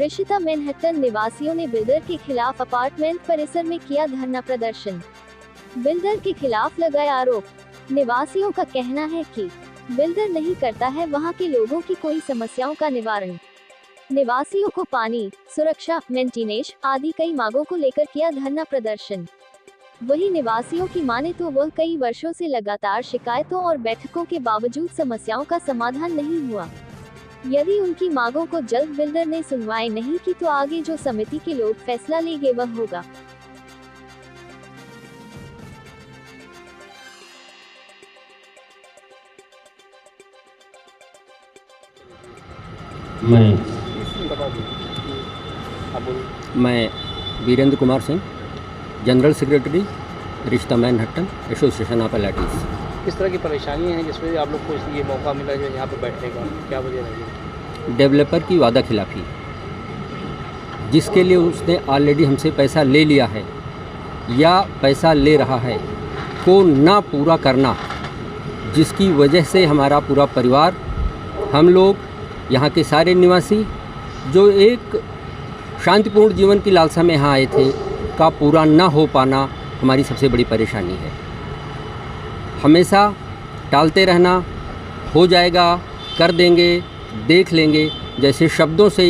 Rishita Manhattan निवासियों ने builder के खिलाफ अपार्टमेंट परिसर में किया धरना प्रदर्शन। बिल्डर के खिलाफ लगाए आरोप। निवासियों का कहना है कि बिल्डर नहीं करता है वहां के लोगों की कोई समस्याओं का निवारण। निवासियों को पानी, सुरक्षा, मेंटेनेंस आदि कई मांगों को लेकर किया धरना प्रदर्शन। वही निवासियों की माने तो वह कई वर्षों से लगातार शिकायतों और बैठकों के बावजूद समस्याओं का समाधान नहीं हुआ। यदि उनकी मांगों को जल्द बिल्डर ने सुनवाई नहीं की तो आगे जो समिति के लोग फैसला लेंगे वह होगा। मैं Virendra Kumar Singh, general secretary Rishita Manhattan association of LITs. किस तरह की परेशानी है जिस वजह आप लोग को ये मौका मिला जो यहाँ पे बैठने का, क्या वजह रही? डेवलपर की वादा खिलाफी, जिसके लिए उसने ऑलरेडी हमसे पैसा ले लिया है या पैसा ले रहा है, को ना पूरा करना, जिसकी वजह से हमारा पूरा परिवार, हम लोग यहाँ के सारे निवासी जो एक शांतिपूर्ण जीवन की लालसा में यहाँ आए थे, का पूरा ना हो पाना हमारी सबसे बड़ी परेशानी है। हमेशा टालते रहना, हो जाएगा, कर देंगे, देख लेंगे जैसे शब्दों से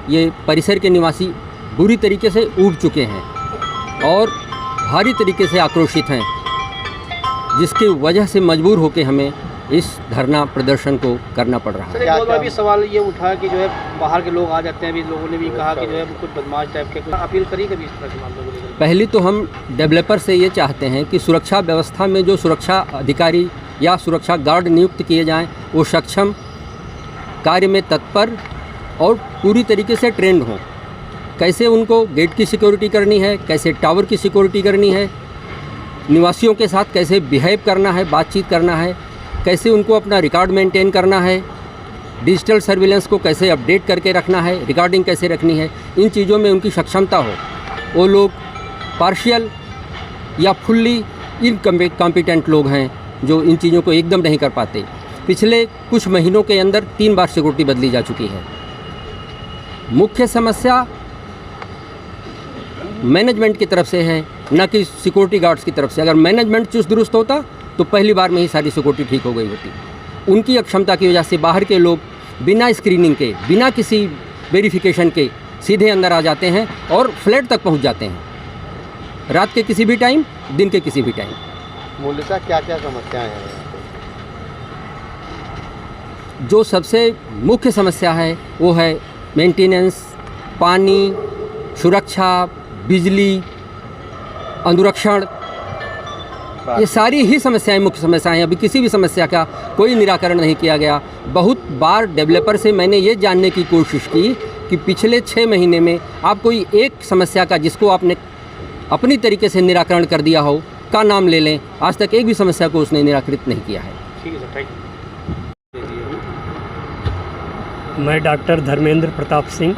ये परिसर के निवासी बुरी तरीके से ऊब चुके हैं और भारी तरीके से आक्रोशित हैं, जिसकी वजह से मजबूर होकर हमें इस धरना प्रदर्शन को करना पड़ रहा है। बहुत बार भी सवाल ये उठा कि जो है बाहर के लोग आ जाते हैं, अभी लोगों ने भी कहा कि जो है कुछ बदमाश टाइप के, कुछ अपील करी कभी इस तरह के मामलों को लेकर? पहले तो हम डेवलपर से ये चाहते हैं कि सुरक्षा व्यवस्था में जो सुरक्षा अधिकारी या सुरक्षा गार्ड नियुक्त किए जाएं, वो सक्षम, कार्य में तत्पर और पूरी तरीके से ट्रेंड हों। कैसे उनको गेट की सिक्योरिटी करनी है, कैसे टावर की सिक्योरिटी करनी है, निवासियों के साथ कैसे बिहेव करना है, बातचीत करना है, कैसे उनको अपना रिकॉर्ड मेंटेन करना है, डिजिटल सर्विलेंस को कैसे अपडेट करके रखना है, रिकॉर्डिंग कैसे रखनी है, इन चीज़ों में उनकी सक्षमता हो। वो लोग पार्शियल या फुल्ली इनकॉम्पिटेंट लोग हैं जो इन चीज़ों को एकदम नहीं कर पाते। पिछले कुछ महीनों के अंदर 3 बार सिक्योरिटी बदली जा चुकी है। मुख्य समस्या मैनेजमेंट की तरफ से है, न कि सिक्योरिटी गार्ड्स की तरफ से। अगर मैनेजमेंट चुस्त दुरुस्त होता तो पहली बार में ही सारी सिक्योरिटी ठीक हो गई होती। उनकी अक्षमता की वजह से बाहर के लोग बिना स्क्रीनिंग के, बिना किसी वेरिफिकेशन के सीधे अंदर आ जाते हैं और फ्लैट तक पहुंच जाते हैं, रात के किसी भी टाइम, दिन के किसी भी टाइम। मूलतः क्या क्या समस्याएं हैं? जो सबसे मुख्य समस्या है वो है मेंटेनेंस, पानी, सुरक्षा, बिजली, अनुरक्षण, ये सारी ही समस्याएं मुख्य समस्याएं हैं। अभी किसी भी समस्या का कोई निराकरण नहीं किया गया। बहुत बार डेवलपर से मैंने ये जानने की कोशिश की कि पिछले 6 महीने में आप कोई एक समस्या का, जिसको आपने अपनी तरीके से निराकरण कर दिया हो, का नाम ले लें। आज तक एक भी समस्या को उसने निराकृत नहीं किया है। ठीक है सर, थैंक यू। मैं डॉक्टर धर्मेंद्र प्रताप सिंह।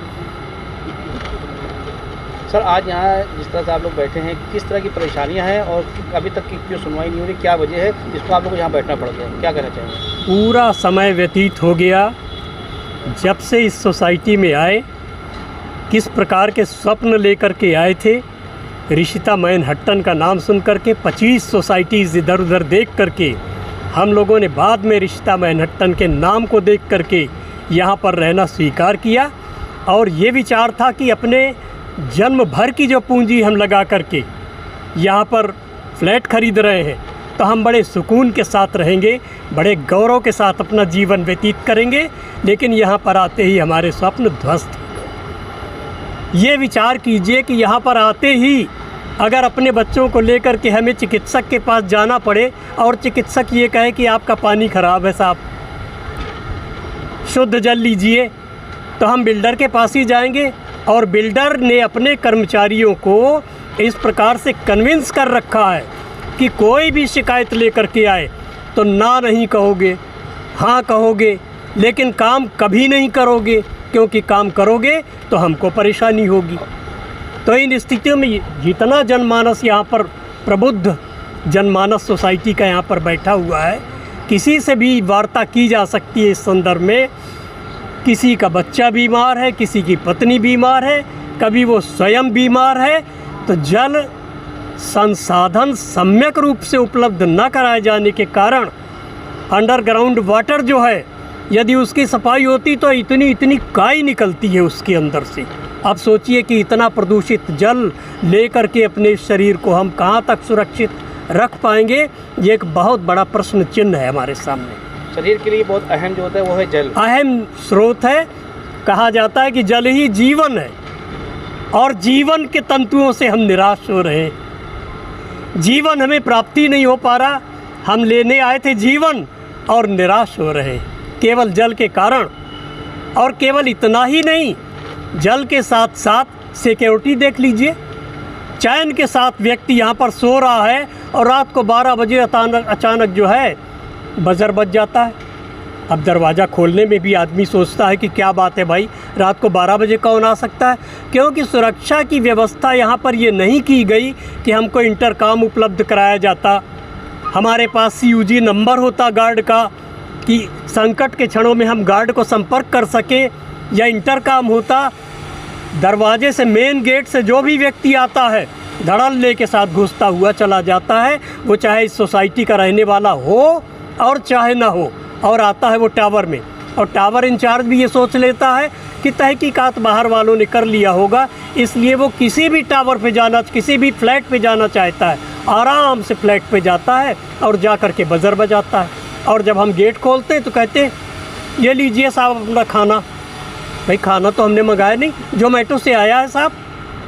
सर, आज यहाँ जिस तरह से आप लोग बैठे हैं, किस तरह की परेशानियाँ हैं और अभी तक की क्यों सुनवाई नहीं हो रही, क्या वजह है जिसको आप लोग को यहाँ बैठना पड़ गया, क्या कहना चाहेंगे? पूरा समय व्यतीत हो गया जब से इस सोसाइटी में आए, किस प्रकार के स्वप्न लेकर के आए थे। रिशिता मैनहट्टन का नाम सुन करके 25 सोसाइटीज़ इधर उधर देख करके हम लोगों ने बाद में रिशिता मैनहट्टन के नाम को देख करके यहाँ पर रहना स्वीकार किया और ये विचार था कि अपने जन्म भर की जो पूंजी हम लगा करके यहाँ पर फ्लैट खरीद रहे हैं तो हम बड़े सुकून के साथ रहेंगे, बड़े गौरव के साथ अपना जीवन व्यतीत करेंगे। लेकिन यहाँ पर आते ही हमारे स्वप्न ध्वस्त। ये विचार कीजिए कि यहाँ पर आते ही अगर अपने बच्चों को लेकर के हमें चिकित्सक के पास जाना पड़े और चिकित्सक ये कहे कि आपका पानी ख़राब है साहब, शुद्ध जल लीजिए, तो हम बिल्डर के पास ही जाएंगे। और बिल्डर ने अपने कर्मचारियों को इस प्रकार से कन्विंस कर रखा है कि कोई भी शिकायत लेकर के आए तो ना नहीं कहोगे, हाँ कहोगे, लेकिन काम कभी नहीं करोगे, क्योंकि काम करोगे तो हमको परेशानी होगी। तो इन स्थितियों में जितना जनमानस यहाँ पर प्रबुद्ध जनमानस सोसाइटी का यहाँ पर बैठा हुआ है, किसी से भी वार्ता की जा सकती है इस संदर्भ में किसी का बच्चा बीमार है, किसी की पत्नी बीमार है, कभी वो स्वयं बीमार है, तो जल संसाधन सम्यक रूप से उपलब्ध न कराए जाने के कारण अंडरग्राउंड वाटर जो है, यदि उसकी सफाई होती तो इतनी काई निकलती है उसके अंदर से। अब सोचिए कि इतना प्रदूषित जल लेकर के अपने शरीर को हम कहाँ तक सुरक्षित रख पाएंगे, ये एक बहुत बड़ा प्रश्न चिन्ह है हमारे सामने। शरीर के लिए बहुत अहम जो होता है वो है जल, अहम स्रोत है। कहा जाता है कि जल ही जीवन है, और जीवन के तंतुओं से हम निराश हो रहे हैं। जीवन हमें प्राप्ति नहीं हो पा रहा, हम लेने आए थे जीवन और निराश हो रहे हैं केवल जल के कारण। और केवल इतना ही नहीं, जल के साथ साथ सिक्योरिटी देख लीजिए। चैन के साथ व्यक्ति यहाँ पर सो रहा है और रात को 12 बजे अचानक जो है बजर बज जाता है। अब दरवाज़ा खोलने में भी आदमी सोचता है कि क्या बात है भाई, रात को 12 बजे कौन आ सकता है, क्योंकि सुरक्षा की व्यवस्था यहाँ पर ये नहीं की गई कि हमको इंटरकॉम उपलब्ध कराया जाता, हमारे पास CUG नंबर होता गार्ड का कि संकट के क्षणों में हम गार्ड को संपर्क कर सकें, या इंटरकॉम होता। दरवाजे से, मेन गेट से जो भी व्यक्ति आता है धड़ल्ले के साथ घुसता हुआ चला जाता है, वो चाहे इस सोसाइटी का रहने वाला हो और चाहे ना हो, और आता है वो टावर में। और टावर इंचार्ज भी ये सोच लेता है कि तहकीकात बाहर वालों ने कर लिया होगा, इसलिए वो किसी भी टावर पे जाना, किसी भी फ्लैट पे जाना चाहता है, आराम से फ्लैट पे जाता है और जा कर के बजर बजाता है। और जब हम गेट खोलते हैं तो कहते हैं ये लीजिए साहब अपना खाना। भाई खाना तो हमने मंगाया नहीं, जोमेटो से आया है साहब।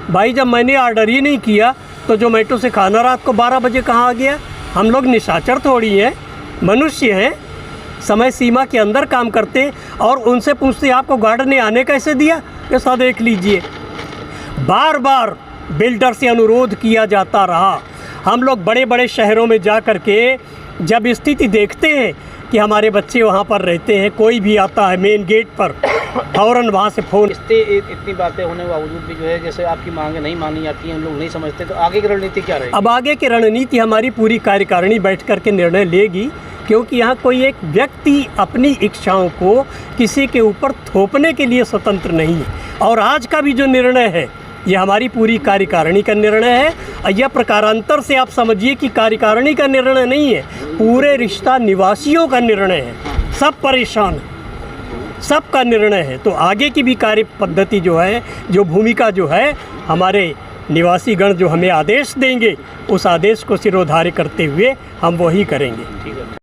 भाई जब मैंने ऑर्डर ही नहीं किया तो जोमेटो से खाना रात को 12 बजे कहाँ आ गया? हम लोग निशाचर थोड़ी हैं, मनुष्य हैं, समय सीमा के अंदर काम करते। और उनसे पूछते आपको गार्ड ने आने कैसे दिया? ऐसा देख लीजिए, बार बार बिल्डर से अनुरोध किया जाता रहा। हम लोग बड़े बड़े शहरों में जा कर के जब स्थिति देखते हैं कि हमारे बच्चे वहाँ पर रहते हैं, कोई भी आता है मेन गेट पर, फ़ौरन वहाँ से फ़ोन। इतनी बातें होने के बावजूद भी जो है, जैसे आपकी मांगें नहीं मानी जाती हैं, हम लोग नहीं समझते, तो आगे की रणनीति क्या रहेगी? अब आगे की रणनीति हमारी पूरी कार्यकारिणी बैठ कर के निर्णय लेगी, क्योंकि यहाँ कोई एक व्यक्ति अपनी इच्छाओं को किसी के ऊपर थोपने के लिए स्वतंत्र नहीं है। और आज का भी जो निर्णय है ये हमारी पूरी कार्यकारिणी का निर्णय है। यह प्रकारांतर से आप समझिए कि कार्यकारिणी का निर्णय नहीं है, पूरे रिश्ता निवासियों का निर्णय है। सब परेशान हैं, सबका निर्णय है। तो आगे की भी कार्य पद्धति जो है, जो भूमिका जो है, हमारे निवासी गण जो हमें आदेश देंगे, उस आदेश को सिरोधार्य करते हुए हम वही करेंगे।